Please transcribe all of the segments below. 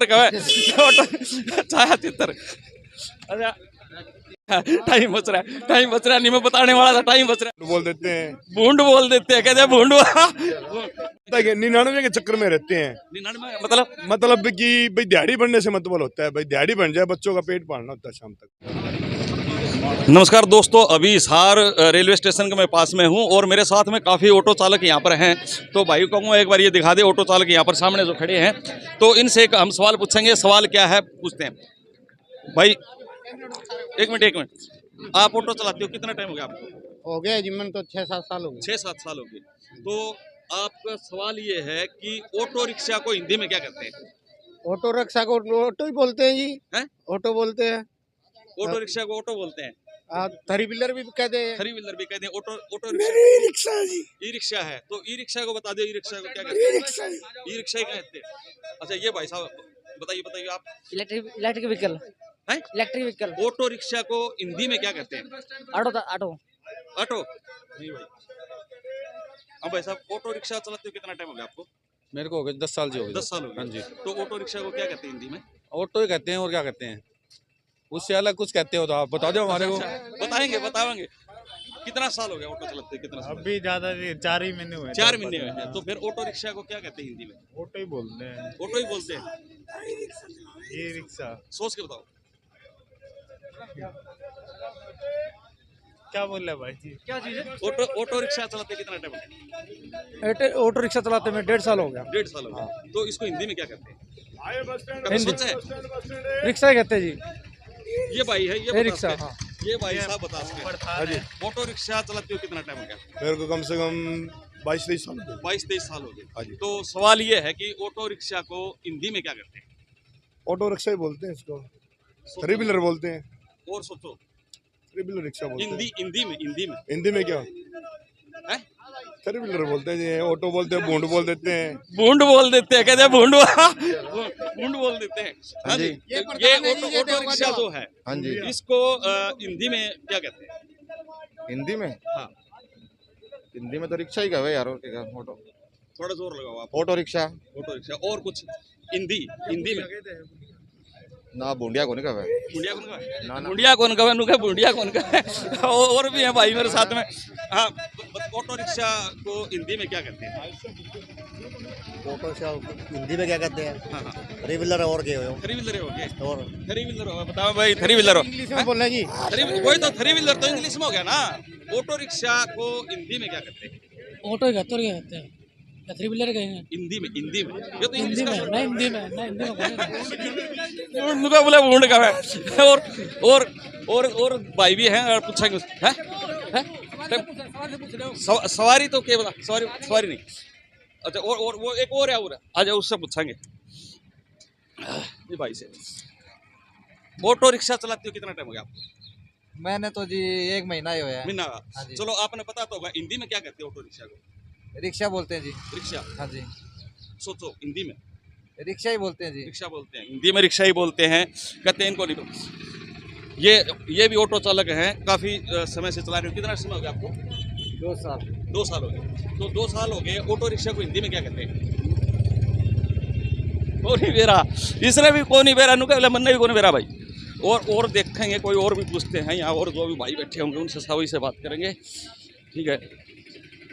छाया चित्र। अच्छा टाइम बच रहा है नहीं, मैं बताने वाला था, टाइम बच रहा है। बोल देते हैं, भूंड बोल देते हैं, कहते हैं भूंड। 99 के चक्कर में रहते हैं। 99 मतलब कि भाई दिहाड़ी बनने से मतलब होता है, भाई दिहाड़ी बन जाए, बच्चों का पेट पालना होता है शाम तक। नमस्कार दोस्तों, अभी हिसार रेलवे स्टेशन के मैं पास में हूं और मेरे साथ में काफ़ी ऑटो चालक यहां पर हैं। तो भाई को कहूँगा एक बार ये दिखा दे, ऑटो चालक यहां पर सामने जो खड़े हैं, तो इनसे हम सवाल पूछेंगे। सवाल क्या है पूछते हैं। भाई एक मिनट, आप ऑटो चलाते हो, कितना टाइम हो गया आपको? हो गया जीवन तो 6-7 साल हो गए। 6-7 साल हो गए। तो आपका सवाल ये है कि ऑटो रिक्शा को हिंदी में क्या कहते हैं? ऑटो रिक्शा को ऑटो ही बोलते हैं जी। हैं? ऑटो बोलते हैं। ऑटो रिक्शा को ऑटो बोलते हैं, थ्री व्हीलर भी कहते हैं। थ्री व्हीलर भी कहते हैं। ऑटो रिक्शा जी, ई रिक्शा है, तो ई रिक्शा को बता दो, ई रिक्शा को क्या कहते हैं? ई रिक्शा ही कहते हैं। अच्छा ये भाई साहब बताइए आप। इलेक्ट्रिक व्हीकल हैं? Electric vehicle. ऑटो रिक्शा को हिंदी में क्या कहते हैं? ऑटो ऑटो ऑटो नहीं भाई। अब भाई साहब ऑटो रिक्शा चलाते हो कितना टाइम हो गया आपको? मेरे को हो गए 10 साल जो हो गए। 10 साल हो गए। हाँ जी। तो ऑटो रिक्शा को क्या कहते हैं हिंदी में? ऑटो ही कहते हैं, और क्या कहते हैं? उससे अलग कुछ कहते हो तो आप बता दो हमारे को। बताएंगे। कितना साल हो गया ऑटो चलाते हैं? कितना साल? अभी ज्यादा 4 ही महीने हुए। 4 महीने हुए हैं। तो फिर ऑटो रिक्शा को क्या कहते हैं हिंदी में? ऑटो ही बोलते हैं। ऑटो ही बोलते हैं। ये रिक्शा सोच के बताओ। क्या बोल रहे भाई जी? क्या चीज है? ऑटो रिक्शा चलाते कितना टाइम हो गया? ऑटो रिक्शा चलाते में 1.5 साल हो गया। 1.5 साल हो गया। तो इसको हिंदी में क्या कहते हैं? कभी सोचा है? रिक्शा ही कहते हैं जी। ये भाई है, ये रिक्शा। बता सकते हैं। ये भाई साहब बता सकते हैं। ऑटो रिक्शा चलाते हो कितना टाइम हो गया? मेरे को कम से कम 22-23 साल हो गए। 22-23 साल हो हाँ गए। जी। तो सवाल ये है कि ऑटो रिक्शा को हिंदी में क्या कहते हैं? ऑटो रिक्शा ही बोलते हैं इसको, थ्री व्हीलर बोलते हैं। और सोचो। थ्री व्हीलर रिक्शा बोलते हैं। हिंदी में हिंदी में क्या? है? थ्री व्हीलर बोलते हैं जी। ऑटो बोलते हैं, भूंड बोल देते हैं। भूंड बोल देते हैं, कहते हैं भूंड बोल देते हैं। हाँ जी। ये ऑटो रिक्शा जो है, हाँ जी, इसको हिंदी में क्या कहते हैं? हिंदी में, हाँ हिंदी में तो रिक्शा ही कहे यार, और क्या? ऑटो, थोड़ा जोर लगाओ आप। Auto rickshaw auto rickshaw. और कुछ हिंदी में ना, बूंदिया को नहीं कहे। बुढ़िया कौन का? ना, ना। बुढ़िया कौन का? नुका बुढ़िया कौन का? और भी है भाई मेरे साथ में। हाँ, ऑटो रिक्शा को हिंदी में क्या कहते हैं? ऑटो रिक्शा हिंदी में क्या कहते हैं? हाँ हाँ, थ्री व्हीलर और के हो। थ्री व्हीलर हो गए। और थ्री व्हीलर हो, बताओ भाई। थ्री व्हीलर हो, इंग्लिश में बोल रहे हैं जी। वही तो थ्री व्हीलर तो इंग्लिश में हो गया ना। ऑटो रिक्शा को हिंदी में क्या कहते हैं? ऑटो ही कहते हैं। थ्री व्हीलर कहेंगे हिंदी में ये तो हिंदी में। नहीं हिंदी में नुका बोला भूंड का है। और भाई भी हैं और पूछेंगे हैं? सवारी तो क्या बोला? सवारी नहीं। अच्छा और वो एक और है, आ जाओ उससे पूछेंगे। ये भाई से ऑटो रिक्शा चलाते हो कितना टाइम हो गया आपको? मैंने तो जी 1 महीना ही हुआ है। महीना। हाँ जी। चलो आपने पता तो होगा हिंदी में क्या कहते हैं ऑटो रिक्शा को? रिक्शा बोलते हैं जी। रिक्शा। हाँ जी, सोचो हिंदी में। रिक्शा ही बोलते हैं जी। रिक्शा बोलते हैं, हिंदी में रिक्शा ही बोलते हैं। कहते हैं इनको नहीं तो। ये भी ऑटो चालक हैं, काफी समय से चला रहे हो। कितना समय हो गया आपको? 2 साल। 2 साल हो गए। तो 2 साल हो गए। ऑटो रिक्शा को हिंदी में क्या कहते हैं? कोनी बेरा। इसने भी कोनी बेरा नुका मन भी कोनी बेरा भाई। और देखेंगे कोई और भी पूछते हैं यहाँ, और जो भी भाई बैठे होंगे उनसे सभी से बात करेंगे। ठीक है,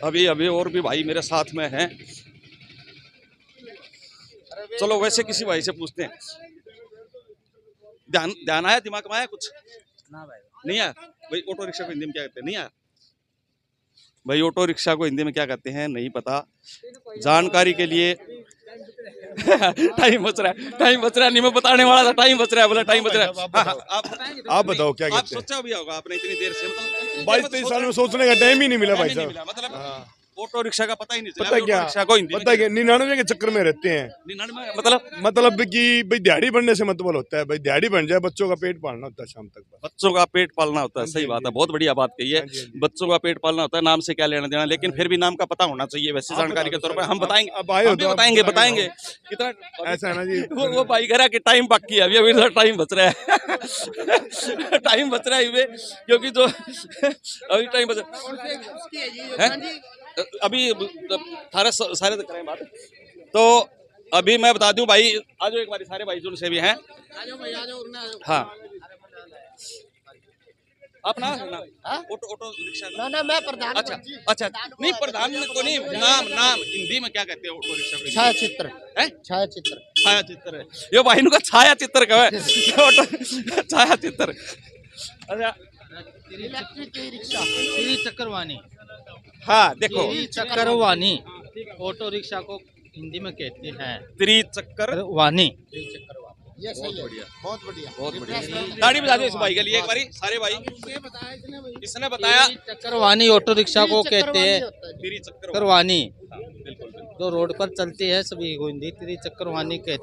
अभी और भी भाई मेरे साथ में हैं। चलो वैसे किसी भाई से पूछते हैं। ध्यान आया, दिमाग में आया कुछ? ना भाई। नहीं आया भाई। ऑटो रिक्शा को हिंदी में क्या कहते हैं? नहीं आया भाई। ऑटो रिक्शा को हिंदी में क्या कहते हैं? नहीं पता। जानकारी के लिए टाइम बच रहा है नहीं, मैं बताने वाला था, टाइम बच रहा है। बोला टाइम बच रहा है। आप बताओ क्या आप कहते हैं? सोचा भी होगा आपने इतनी देर से, मतलब 22-23 साल में सोचने का टाइम ही नहीं मिला भाई नहीं साहब। मिला। मतलब हाँ। ऑटो रिक्शा का पता ही नहीं चला। पता क्या? ऑटो रिक्शा को हिंदी में पता क्या? 99 के चक्कर में रहते हैं। 99 मतलब कि भाई दिहाड़ी बनने से मतलब होता है, भाई दिहाड़ी बन जाए, बच्चों का पेट पालना होता है शाम तक। बच्चों का पेट पालना होता है। सही बात है, बहुत बढ़िया बात कही है। बच्चों का पेट पालना होता है, नाम से क्या लेना देना, लेकिन फिर भी नाम का पता होना चाहिए। वैसे जानकारी के तौर पर हम बताएंगे, अब आए हो तो बताएंगे कितना ऐसा है ना जी। वो भाई कह रहा कि टाइम बाकी है, अभी तो टाइम बच रहा है। टाइम बच रहा है क्योंकि जो अभी टाइम बच रहा है। अभी सारे करें बात। तो अभी मैं बता दूं भाई, आज एक बार सारे भाई जुन से भी हैं। हाँ अपना ऑटो रिक्शा ना मैं प्रधान अच्छा अच्छा नहीं प्रधान को नहीं, नाम हिंदी में क्या कहते हैं ऑटो रिक्शा को? छायाचित्र हैं? छायाचित्र छाया चित्र है ये भाई इनका छाया चित्र कहे ऑटो छाया चित्र। अच्छा इलेक्ट्रिक रिक्शा चक्रवाणी हाँ देखो चक्रवाणी ऑटो रिक्शा को हिंदी में कहते हैं त्रिचक्कर वाणी। ये सही है, बहुत बढ़िया बहुत बढ़िया। ताड़ी बजा दो इस भाई के लिए एक बारी सारे भाई। इसने बताया चक्रवाणी ऑटो रिक्शा को कहते हैं। त्रिचक्कर चक्रवाणी बिल्कुल जो रोड पर चलती है सभी को हिंदी त्रिचक्रवाणी कहते हैं।